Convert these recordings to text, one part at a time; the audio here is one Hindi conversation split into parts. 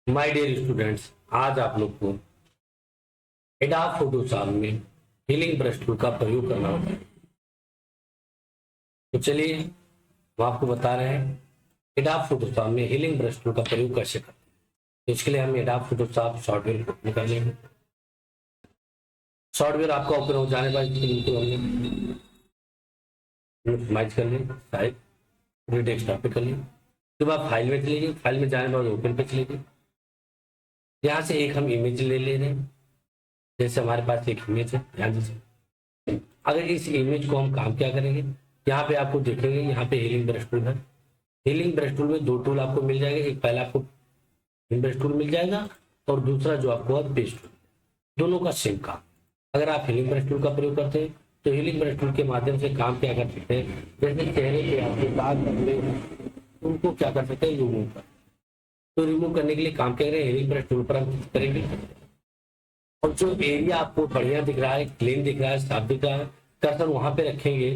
माय डियर स्टूडेंट्स, आज आप लोग को एडोब फोटोशॉप में हीलिंग ब्रश टूल का प्रयोग करना होता है। तो चलिए हम आपको बता रहे हैं एडोब फोटोशॉप में हीलिंग ब्रश टूल का प्रयोग कैसे करते हैं। तो इसके लिए हम एडोब फोटोशॉप सॉफ्टवेयर को ओपन कर लेंगे। सॉफ्टवेयर आपका ओपन हो जाने बाद मैच कर लें, साइड पूरे डेस्कटॉप पे कर लें। उसके बाद फाइल में चले जाइए, फाइल में जाने के बाद ओपन पे चले जाइए। यहाँ से एक हम इमेज ले रहे हैं। जैसे हमारे पास एक इमेज है, ध्यान दीजिए। अगर इस इमेज को हम काम क्या करेंगे, यहाँ पे आपको देखेंगे, यहाँ पे हीलिंग ब्रश टूल है। हीलिंग ब्रश टूल में दो टूल आपको मिल जाएगा, एक पहला आपको हीलिंग ब्रश टूल मिल जाएगा और दूसरा जो आपको है पेस्ट टूल। दोनों का सेम काम। अगर आप हीलिंग ब्रश टूल का प्रयोग करते हैं तो हीलिंग ब्रश टूल के माध्यम से काम क्या कर सकते हैं, जैसे चेहरे पे आपके दाग धब्बे उनको क्या कर सकते हैं, रिमूव कर। तो रिमूव करने के लिए काम क्या करें, हीलिंग ब्रश टूल पर हम करेंगे और जो एरिया आपको बढ़िया दिख रहा है, क्लीन दिख रहा है, साफ दिख रहा है, कर्सर वहां पे रखेंगे।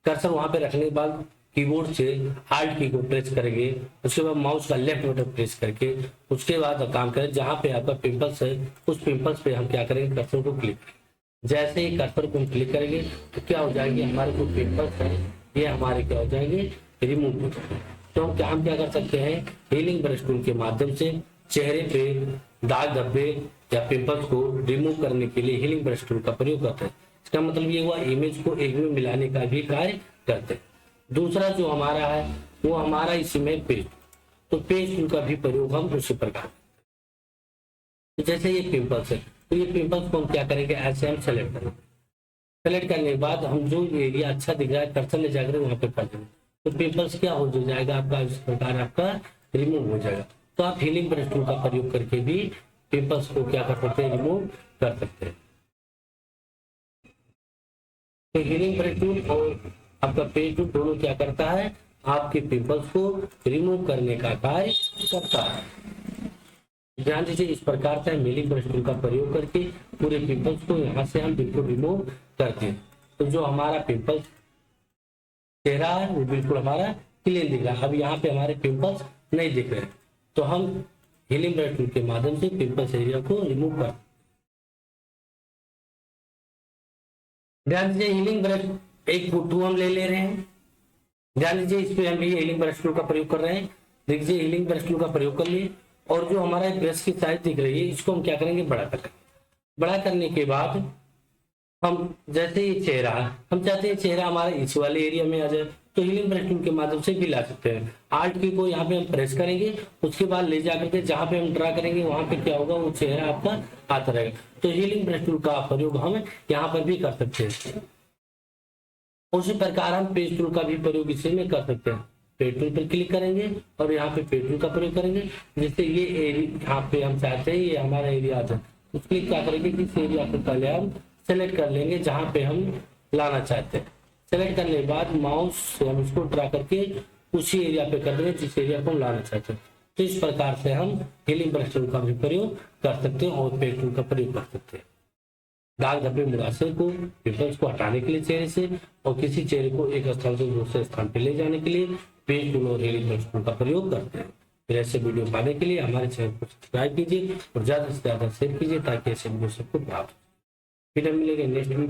कर्सर वहां पे रखने के बाद कीबोर्ड से हार्ड की को प्रेस करेंगे। उसके बाद माउस का लेफ्ट बटन प्रेस करके उसके बाद काम करें, जहां पे आपका पिंपल्स है उस पिंपल्स पे हम क्या करेंगे, कर्सर को क्लिक करेंगे। जैसे ही कर्सर को हम क्लिक करेंगे तो क्या हो जाएंगे, हमारे जो पिंपल्स है ये हमारे क्या हो जाएंगे, रिमूव हो जाएंगे। तो हम क्या कर सकते हैं, हीलिंग ब्रश टूल के माध्यम से चेहरे पे दाग धब्बे या पिंपल्स को रिमूव करने के लिए हीलिंग ब्रश टूल का प्रयोग करते हैं। इसका मतलब ये हुआ इमेज को एक में मिलाने का भी कार्य करते हैं। दूसरा जो हमारा है वो हमारा इसमें पेज, तो पेज टूल का भी प्रयोग हम उसी प्रकार। तो जैसे ये पिंपल्स है तो ये पिंपल्स को हम क्या करेंगे, ऐसे हम सेलेक्ट करेंगे। सेलेक्ट करने के बाद हम जो एरिया अच्छा दिख रहा है कर्सर ले जाकर वहां पे कर देंगे, तो पिंपल्स क्या हो जाएगा आपका, इस प्रकार आपका रिमूव हो जाएगा। तो आप हीलिंग ब्रश टूल का प्रयोग करके भी पिंपल्स को क्या कर सकते हैं, रिमूव कर सकते हैं। तो हीलिंग ब्रश टूल और आपका पेज टूल दोनों क्या करता है, आपके पिंपल्स को रिमूव करने का कार्य करता है। ध्यान दीजिए, इस प्रकार से हम हीलिंग ब्रश टूल का प्रयोग करके पूरे पिंपल्स को यहाँ से हम बिल्कुल रिमूव करते हैं। तो जो हमारा पिंपल्स चेहरा है वो बिल्कुल हमारा क्लीन दिख रहा है। अब यहाँ पे हमारे पिंपल्स नहीं दिख रहे, तो हम हीलिंग ब्रश टूल के माध्यम से पिंपल्स एरिया को रिमूव कर। ध्यान दीजिए, हीलिंग ब्रश एक टूल हम ले रहे हैं। ध्यान दीजिए, इस पे हम भी हीलिंग ब्रश टूल का प्रयोग कर रहे हैं। देखिए हीलिंग ब्रश टूल का प्रयोग कर लिए और जो हमारा ब्रश की साइज दिख रही है इसको हम क्या करेंगे, बड़ा करेंगे। बड़ा करने के बाद हम जैसे ये चेहरा है, हम चाहते हैं चेहरा हमारे इस वाले एरिया में आ जाए, तो हीलिंग ब्रश टूल के माध्यम से भी ला सकते हैं। आर्ट की को यहाँ पे हम प्रेस करेंगे, उसके बाद ले जाकर के जहां पे हम ड्रा करेंगे वहां पे क्या होगा, वो चेहरा आपका आता रहेगा। तो हीलिंग ब्रश टूल का प्रयोग हम यहाँ पर भी कर सकते हैं। उसी प्रकार हम पेज टूल का भी प्रयोग इसी में कर सकते हैं। पेज टूल पर क्लिक करेंगे और यहाँ पे पेज टूल का प्रयोग करेंगे, जिससे ये एरिया यहाँ पे हम चाहते हैं ये हमारा एरिया आ जाए। उसके लिए क्या करेंगे कि इस एरिया को पहले हम सेलेक्ट कर लेंगे जहां पे हम लाना चाहते हैं। सेलेक्ट करने के बाद माउस से हम इसको ड्रा करके उसी एरिया पे कर देंगे जिस एरिया को हम लाना चाहते हैं। तो इस प्रकार से हम हीलिंग ब्रश टूल का भी प्रयोग कर सकते हैं और पेज टूल का प्रयोग कर सकते हैं। दाग धब्बे मुहासे को, पिंपल्स को हटाने के लिए चेहरे से और किसी चेहरे को एक स्थान से दूसरे स्थान पे ले जाने के लिए पेज टूल और हीलिंग ब्रश टूल का प्रयोग करते हैं। फिर ऐसे वीडियो पाने के लिए हमारे चैनल को सब्सक्राइब कीजिए और ज्यादा से ज्यादा शेयर कीजिए ताकि ऐसे वीडियो सबको प्राप्त हो। फिर हम मिलेंगे नेक्स्ट वीडियो।